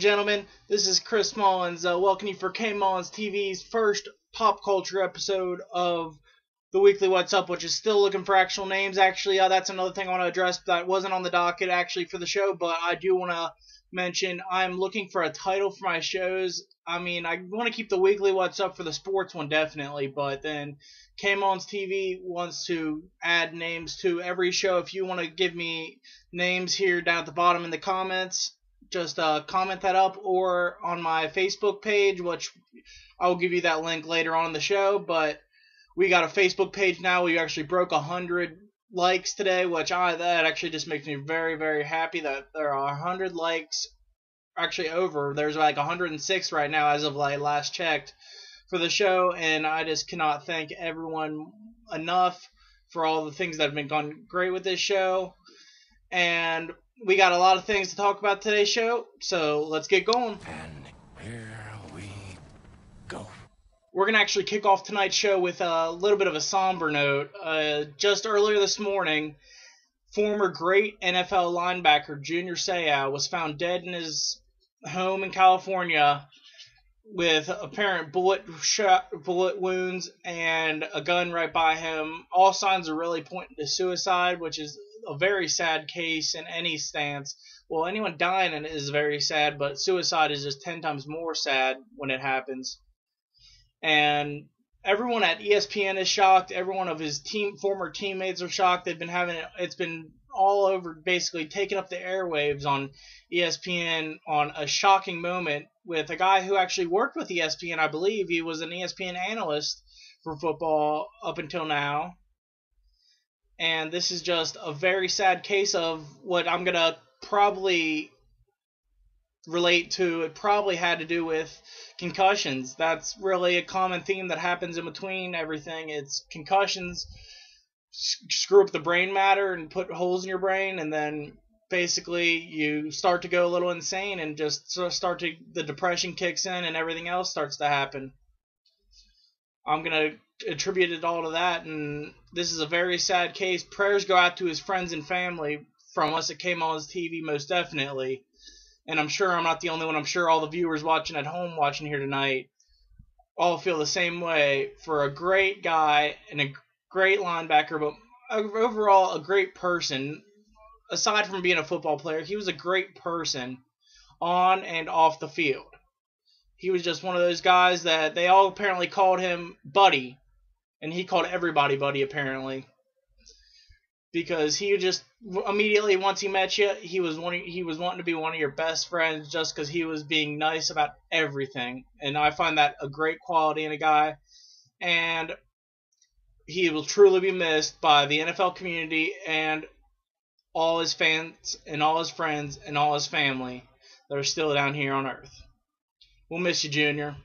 gentlemen, this is Chris Mullins, welcoming you for KMullinsTV's first pop culture episode of the weekly What's Up, which is still looking for actual names. Actually, that's another thing I want to address that wasn't on the docket actually for the show, but I do want to mention I'm looking for a title for my shows. I mean, I want to keep the weekly What's Up for the sports one definitely, but then KMullinsTV wants to add names to every show. If you want to give me names here down at the bottom in the comments, just comment that up, or on my Facebook page, which I will give you that link later on in the show. But we got a Facebook page now. We actually broke 100 likes today, which that actually just makes me very, very happy that there are 100 likes. Actually, there's like 106 right now as of like last checked for the show, and I just cannot thank everyone enough for all the things that have been going great with this show. And we got a lot of things to talk about today's show, so let's get going. And here we go. We're going to actually kick off tonight's show with a little bit of a somber note. Just earlier this morning, former great NFL linebacker Junior Seau was found dead in his home in California with apparent bullet wounds and a gun right by him. All signs are really pointing to suicide, which is a very sad case in any stance. Well, anyone dying in it is very sad, but suicide is just 10 times more sad when it happens. And everyone at ESPN is shocked. Everyone of his former teammates are shocked. They've been having it's been all over, basically taking up the airwaves on ESPN on a shocking moment with a guy who actually worked with ESPN. I believe he was an ESPN analyst for football up until now. And this is just a very sad case of what I'm going to probably relate to. It probably had to do with concussions. That's really a common theme that happens in between everything. It's concussions screw up the brain matter and put holes in your brain, and then basically you start to go a little insane and just the depression kicks in and everything else starts to happen. I'm going to attribute it all to that, and this is a very sad case. Prayers go out to his friends and family from us at KMullinsTV, most definitely. And I'm sure I'm not the only one. I'm sure all the viewers watching at home, watching here tonight, all feel the same way for a great guy and a great linebacker, but overall a great person. Aside from being a football player, he was a great person on and off the field. He was just one of those guys that they all apparently called him Buddy, and he called everybody Buddy apparently, because he just immediately, once he met you, he was wanting to be one of your best friends just because he was being nice about everything. And I find that a great quality in a guy, and he will truly be missed by the NFL community and all his fans and all his friends and all his family that are still down here on Earth. We'll miss you, Junior.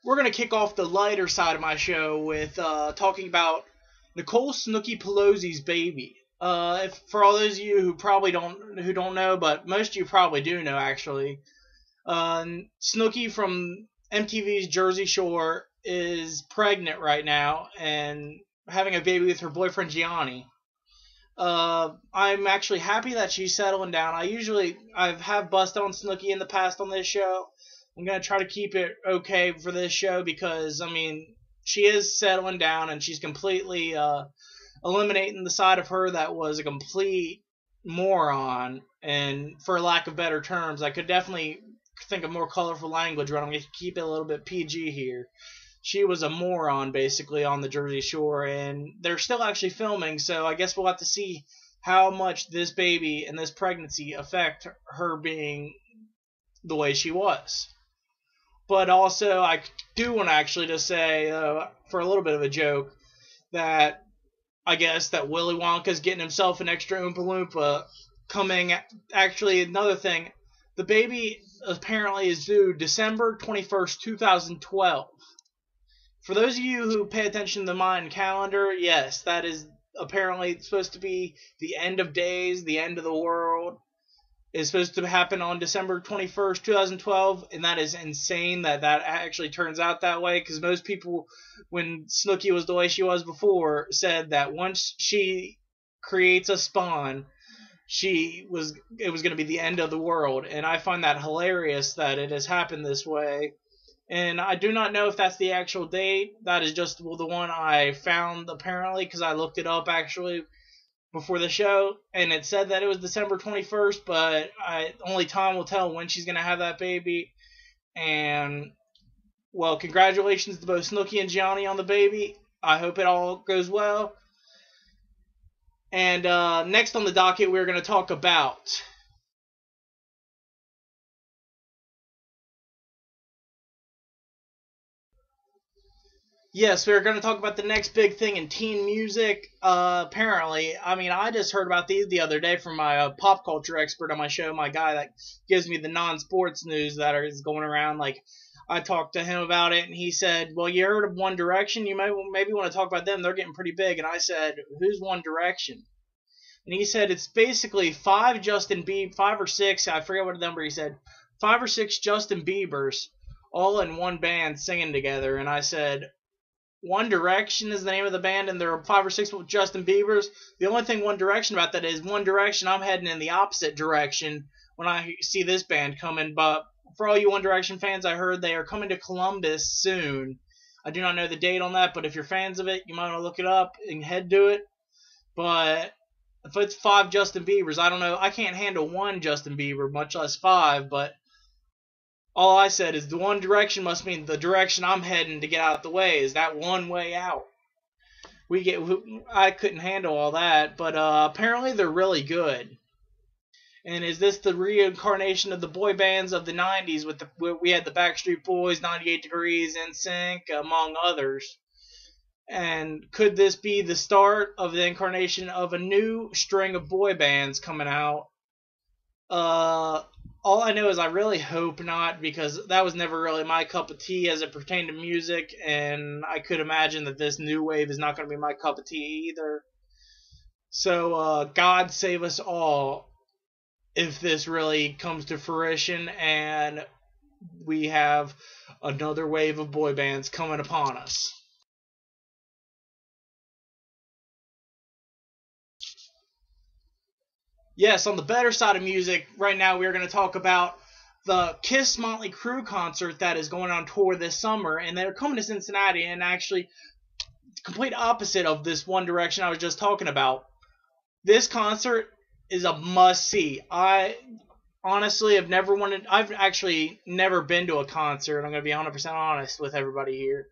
We're going to kick off the lighter side of my show with talking about Nicole Snooki Pelosi's baby. For all those of you who probably don't know, but most of you probably do know actually, Snooki from MTV's Jersey Shore is pregnant right now and having a baby with her boyfriend Gianni. I'm actually happy that she's settling down. I have busted on Snooki in the past on this show. I'm going to try to keep it okay for this show because, I mean, she is settling down and she's completely eliminating the side of her that was a complete moron. And for lack of better terms, I could definitely think of more colorful language, but I'm going to keep it a little bit PG here. She was a moron, basically, on the Jersey Shore, and they're still actually filming, so I guess we'll have to see how much this baby and this pregnancy affect her being the way she was. But also, I do want to actually just say, for a little bit of a joke, that I guess that Willy Wonka's getting himself an extra Oompa Loompa coming. Actually, another thing, the baby apparently is due December 21st, 2012. For those of you who pay attention to the Mayan calendar, yes, that is apparently supposed to be the end of days, the end of the world. is supposed to happen on December 21st, 2012, and that is insane that that actually turns out that way, because most people, when Snooki was the way she was before, said that once she creates a spawn, it was going to be the end of the world, and I find that hilarious that it has happened this way. And I do not know if that's the actual date. That is just the one I found, apparently, because I looked it up, actually, before the show, and it said that it was December 21st, but only time will tell when she's going to have that baby. And, well, congratulations to both Snooki and Gianni on the baby. I hope it all goes well. And next on the docket, we're going to talk about yes, we're going to talk about the next big thing in teen music. Apparently, I mean, I just heard about these the other day from my pop culture expert on my show, my guy that gives me the non-sports news that is going around. Like, I talked to him about it, and he said, well, you heard of One Direction? You maybe want to talk about them. They're getting pretty big. And I said, who's One Direction? And he said it's basically five or six, I forget what number he said, 5 or 6 Justin Biebers all in one band singing together. And I said, One Direction is the name of the band, and there are 5 or 6 Justin Biebers. The only thing One Direction about that is One Direction, I'm heading in the opposite direction when I see this band coming. But for all you One Direction fans, I heard they are coming to Columbus soon. I do not know the date on that, but if you're fans of it, you might want to look it up and head to it. But if it's 5 Justin Biebers, I don't know. I can't handle 1 Justin Bieber, much less 5, but all I said is the One Direction must mean the direction I'm heading to get out of the way. Is that one way out? I couldn't handle all that, but apparently they're really good. And is this the reincarnation of the boy bands of the 90s? We had the Backstreet Boys, 98 Degrees, NSYNC, among others. And could this be the start of the incarnation of a new string of boy bands coming out? All I know is I really hope not, because that was never really my cup of tea as it pertained to music, and I could imagine that this new wave is not going to be my cup of tea either. So, God save us all if this really comes to fruition and we have another wave of boy bands coming upon us. Yes, on the better side of music, right now we're going to talk about the Kiss Motley Crue concert that is going on tour this summer, and they're coming to Cincinnati, and actually complete opposite of this One Direction I was just talking about. This concert is a must-see. I honestly I've actually never been to a concert. I'm going to be 100% honest with everybody here.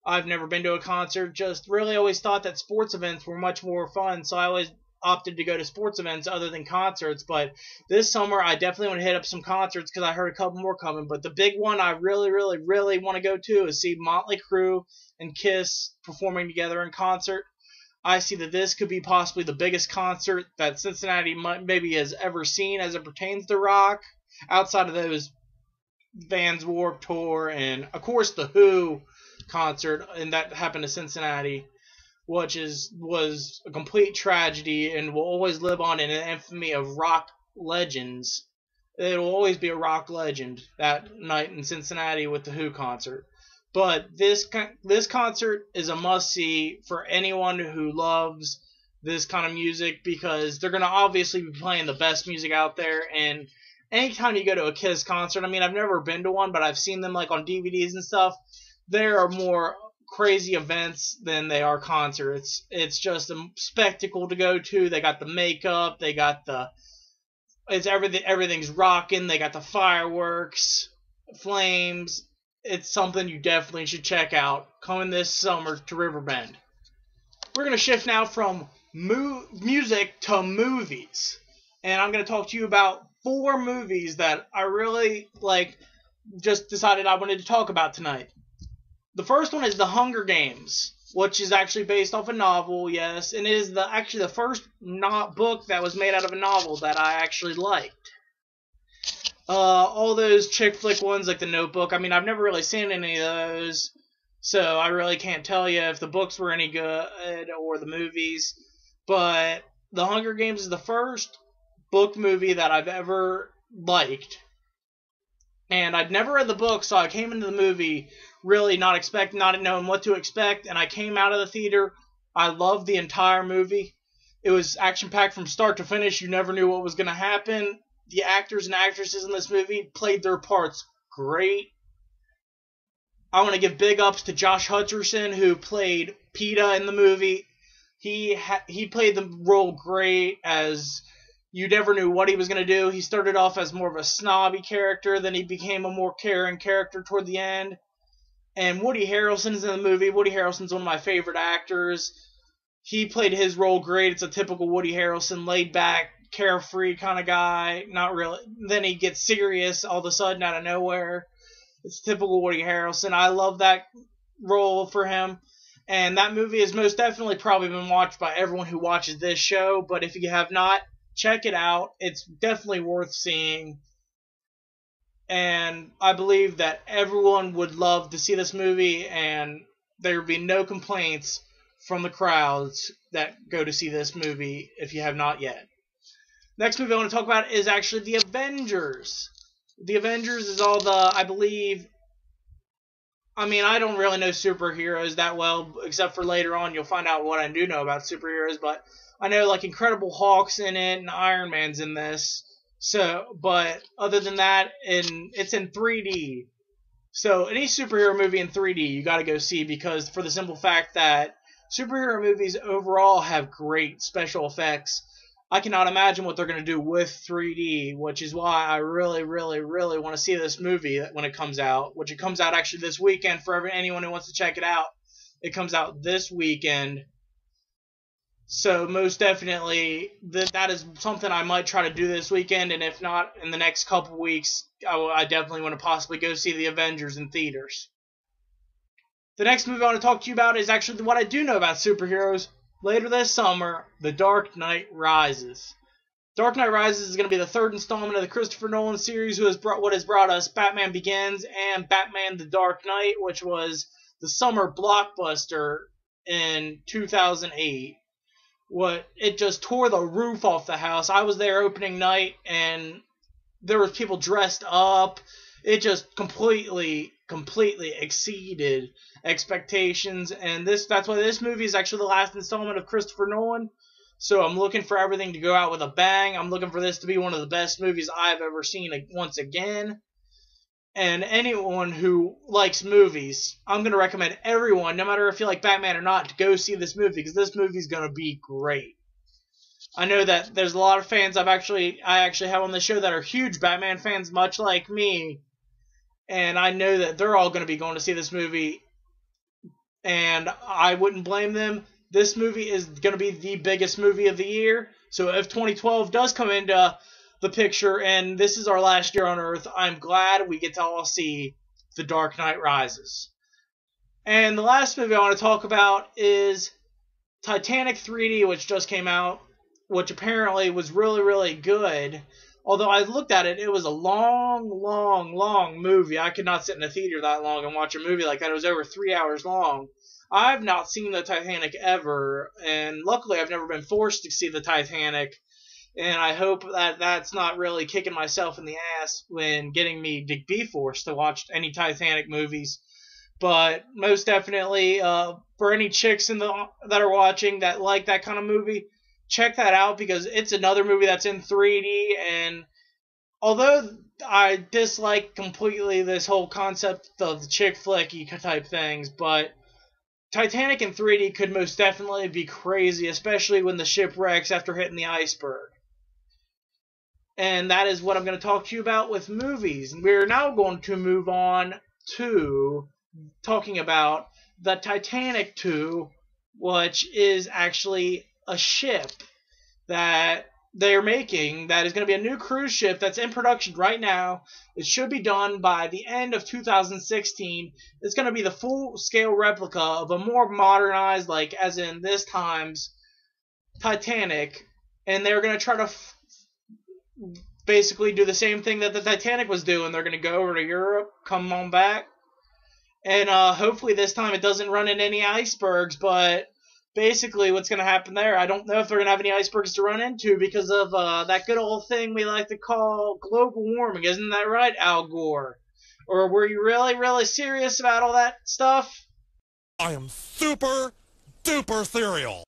I've never been to a concert, just really always thought that sports events were much more fun, so I always opted to go to sports events other than concerts. But this summer I definitely want to hit up some concerts because I heard a couple more coming. But the big one I really, really, really want to go to is see Motley Crue and Kiss performing together in concert. I see that this could be possibly the biggest concert that Cincinnati maybe has ever seen as it pertains to rock, outside of those Vans Warped Tour and, of course, the Who concert, and that happened to Cincinnati, which was a complete tragedy and will always live on in an infamy of rock legends. It will always be a rock legend, that night in Cincinnati with the Who concert. But this concert is a must-see for anyone who loves this kind of music, because they're going to obviously be playing the best music out there. And anytime you go to a Kiss concert, I mean, I've never been to one, but I've seen them like on DVDs and stuff. There are more crazy events than they are concerts. It's just a spectacle to go to. They got the makeup, they got everything's rocking, they got the fireworks, flames. It's something you definitely should check out coming this summer to Riverbend. We're going to shift now from music to movies. And I'm going to talk to you about 4 movies that I really just decided I wanted to talk about tonight. The first one is The Hunger Games, which is actually based off a novel, yes, and it is actually the first book that was made out of a novel that I actually liked. All those chick flick ones like The Notebook, I mean, I've never really seen any of those, so I really can't tell you if the books were any good or the movies, but The Hunger Games is the first book movie that I've ever liked. And I'd never read the book, so I came into the movie really not knowing what to expect, and I came out of the theater. I loved the entire movie. It was action-packed from start to finish. You never knew what was going to happen. The actors and actresses in this movie played their parts great. I want to give big ups to Josh Hutcherson, who played PETA in the movie. He played the role great, as you never knew what he was going to do. He started off as more of a snobby character, then he became a more caring character toward the end. And Woody Harrelson's in the movie. Woody Harrelson's one of my favorite actors. He played his role great. It's a typical Woody Harrelson, laid back, carefree kind of guy. Not really. Then he gets serious all of a sudden out of nowhere. It's typical Woody Harrelson. I love that role for him. And that movie has most definitely probably been watched by everyone who watches this show. But if you have not, check it out. It's definitely worth seeing. And I believe that everyone would love to see this movie, and there would be no complaints from the crowds that go to see this movie if you have not yet. Next movie I want to talk about is actually The Avengers. The Avengers is all the, I believe, I mean, I don't really know superheroes that well, except for later on you'll find out what I do know about superheroes, but I know like Incredible Hulk's in it and Iron Man's in this. So, but other than that, it's in 3D. So any superhero movie in 3D you got to go see, because for the simple fact that superhero movies overall have great special effects. I cannot imagine what they're going to do with 3D, which is why I really, really, really want to see this movie when it comes out, which it comes out actually this weekend for anyone who wants to check it out. It comes out this weekend. So most definitely, that is something I might try to do this weekend, and if not, in the next couple weeks, I definitely want to possibly go see The Avengers in theaters. The next movie I want to talk to you about is actually what I do know about superheroes. Later this summer, The Dark Knight Rises. Dark Knight Rises is going to be the third installment of the Christopher Nolan series, what has brought us Batman Begins and Batman The Dark Knight, which was the summer blockbuster in 2008. It just tore the roof off the house. I was there opening night, and there was people dressed up. It just completely exceeded expectations, and that's why this movie is actually the last installment of Christopher Nolan. So I'm looking for everything to go out with a bang. I'm looking for this to be one of the best movies I've ever seen once again. And anyone who likes movies, I'm going to recommend everyone, no matter if you like Batman or not, to go see this movie, because this movie is going to be great. I know that there's a lot of fans I actually have on the show that are huge Batman fans, much like me. And I know that they're all going to be going to see this movie, and I wouldn't blame them. This movie is going to be the biggest movie of the year. So if 2012 does come into the picture and this is our last year on Earth, I'm glad we get to all see The Dark Knight Rises. And the last movie I want to talk about is Titanic 3D, which just came out, which apparently was really, really good. Although I looked at it, it was a long movie. I could not sit in a theater that long and watch a movie like that. It was over 3 hours long. I've not seen the Titanic ever, and luckily I've never been forced to see the Titanic. And I hope that that's not really kicking myself in the ass when getting me to be forced to watch any Titanic movies. But most definitely, for any chicks that are watching that like that kind of movie, check that out, because it's another movie that's in 3D, and although I dislike completely this whole concept of the chick flicky type things, but Titanic in 3D could most definitely be crazy, especially when the ship wrecks after hitting the iceberg. And that is what I'm going to talk to you about with movies. And we're now going to move on to talking about the Titanic 2, which is actually a ship that they're making that is going to be a new cruise ship that's in production right now. It should be done by the end of 2016. It's going to be the full-scale replica of a more modernized, like as in this time's Titanic, and they're going to try to basically do the same thing that the Titanic was doing. They're going to go over to Europe, come on back, and hopefully this time it doesn't run into any icebergs, but basically what's going to happen there, I don't know if they're going to have any icebergs to run into because of that good old thing we like to call global warming. Isn't that right, Al Gore? Or were you really, really serious about all that stuff? I am super duper cereal.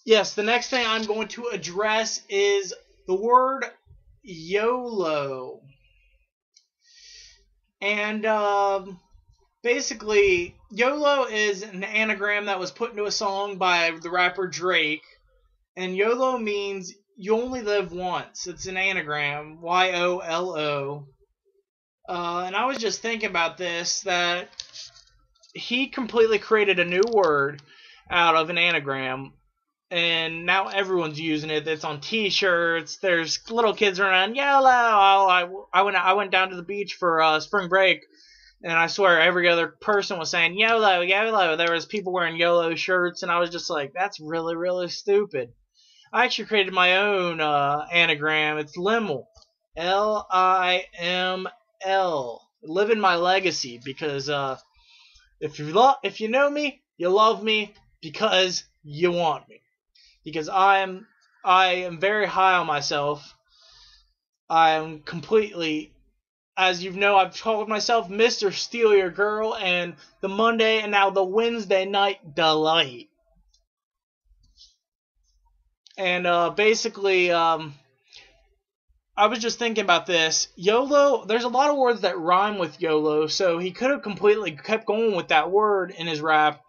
Yes, the next thing I'm going to address is the word YOLO. And basically, YOLO is an anagram that was put into a song by the rapper Drake. And YOLO means you only live once. It's an anagram, YOLO. And I was just thinking about this, that he completely created a new word out of an anagram. And now everyone's using it. It's on T-shirts. There's little kids around. YOLO. I went down to the beach for spring break, and I swear every other person was saying YOLO, YOLO. There was people wearing YOLO shirts, and I was just like, that's really, really stupid. I actually created my own anagram. It's LIML, L-I-M-L. Living my legacy, because if you know me, you love me because you want me. Because I am very high on myself. I am completely, as you know, I've called myself Mr. Steal Your Girl and the Monday and now the Wednesday Night Delight. And basically, I was just thinking about this. YOLO, there's a lot of words that rhyme with YOLO, so he could have completely kept going with that word in his rap.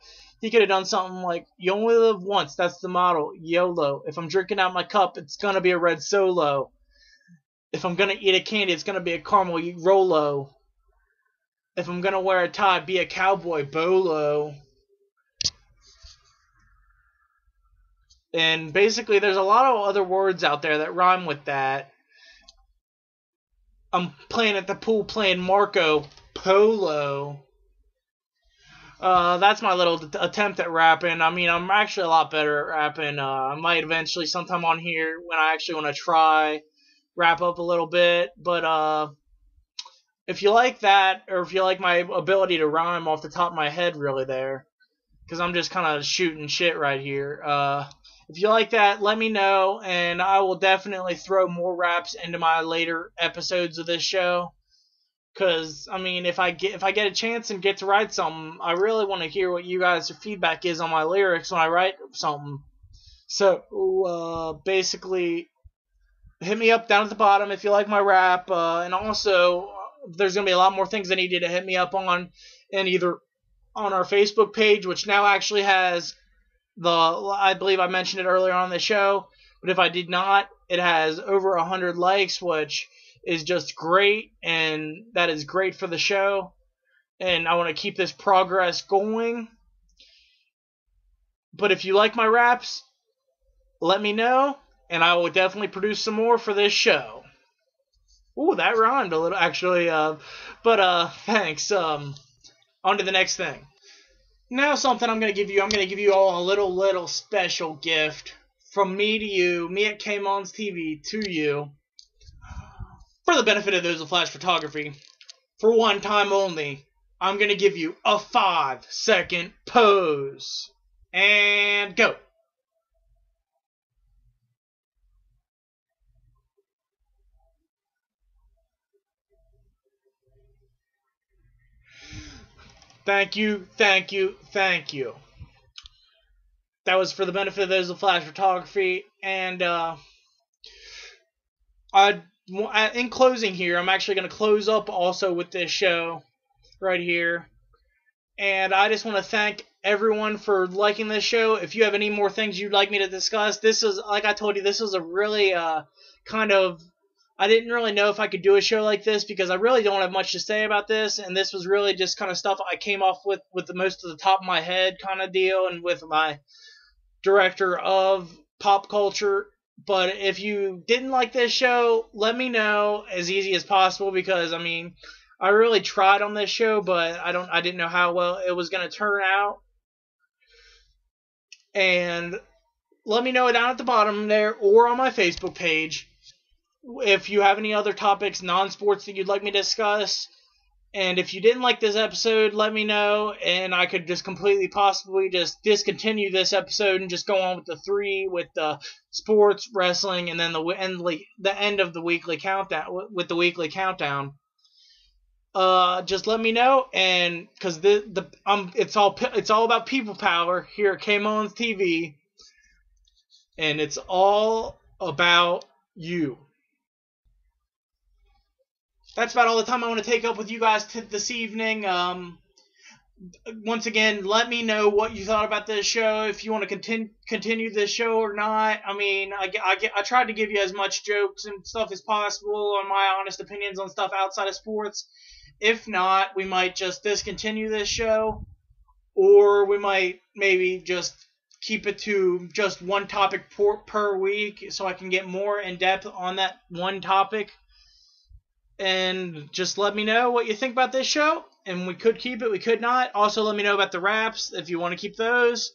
He could have done something like, you only live once, that's the motto, YOLO. If I'm drinking out my cup, it's going to be a red Solo. If I'm going to eat a candy, it's going to be a caramel Rolo. If I'm going to wear a tie, be a cowboy Bolo. And basically, there's a lot of other words out there that rhyme with that. I'm playing at the pool playing Marco Polo. That's my little attempt at rapping. I mean, I'm actually a lot better at rapping. I might eventually sometime on here when I actually want to try wrap up a little bit. But if you like that, or if you like my ability to rhyme off the top of my head really there, because I'm just kind of shooting shit right here. If you like that, let me know, and I will definitely throw more raps into my later episodes of this show. Because, I mean, if I get a chance and get to write something, I really want to hear what you guys' feedback is on my lyrics when I write something. So, basically, hit me up down at the bottom if you like my rap. And also, there's going to be a lot more things I need you to hit me up on. And either on our Facebook page, which now actually has I believe I mentioned it earlier on the show. But if I did not, it has over 100 likes, which is just great, and that is great for the show, and I want to keep this progress going. But if you like my raps, let me know, and I will definitely produce some more for this show. Ooh, that rhymed a little, actually, but thanks. On to the next thing. Now something I'm going to give you all a little special gift from me to you, me at KMullinsTV to you. For the benefit of those with flash photography, for one time only, I'm going to give you a 5-second pose. And go. Thank you, thank you, thank you. That was for the benefit of those with flash photography. And in closing here, I'm actually going to close up also with this show right here. And I just want to thank everyone for liking this show. If you have any more things you'd like me to discuss, this is, like I told you, this was a really kind of, I didn't really know if I could do a show like this because I really don't have much to say about this. And this was really just kind of stuff I came off with the most of the top of my head kind of deal, and with my director of pop culture. But if you didn't like this show, let me know as easy as possible, because I mean, I really tried on this show, but I didn't know how well it was going to turn out. And let me know down at the bottom there or on my Facebook page if you have any other topics, non-sports, that you'd like me to discuss. And if you didn't like this episode, let me know, and I could just completely possibly just discontinue this episode and just go on with the 3, with the sports, wrestling, and then the end of the weekly countdown, with the weekly countdown. Just let me know, and because it's all about people power here at KMullinsTV, and it's all about you. That's about all the time I want to take up with you guys this evening. Once again, let me know what you thought about this show, if you want to continue this show or not. I mean, I tried to give you as much jokes and stuff as possible on my honest opinions on stuff outside of sports. If not, we might just discontinue this show, or we might maybe just keep it to just one topic per week so I can get more in depth on that one topic. And just let me know what you think about this show. And we could keep it, we could not. Also, let me know about the raps if you want to keep those.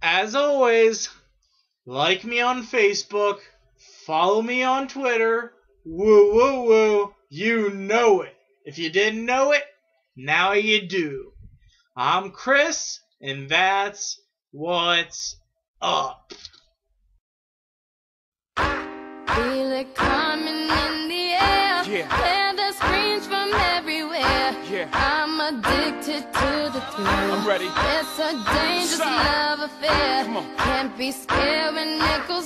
As always, like me on Facebook, follow me on Twitter. Woo, woo, woo. You know it. If you didn't know it, now you do. I'm Chris, and that's what's up. Feel it coming in the air. Hear the screams from everywhere. I'm addicted to the thrill. I'm ready. It's a dangerous love affair. Come on. Can't be scared when it goes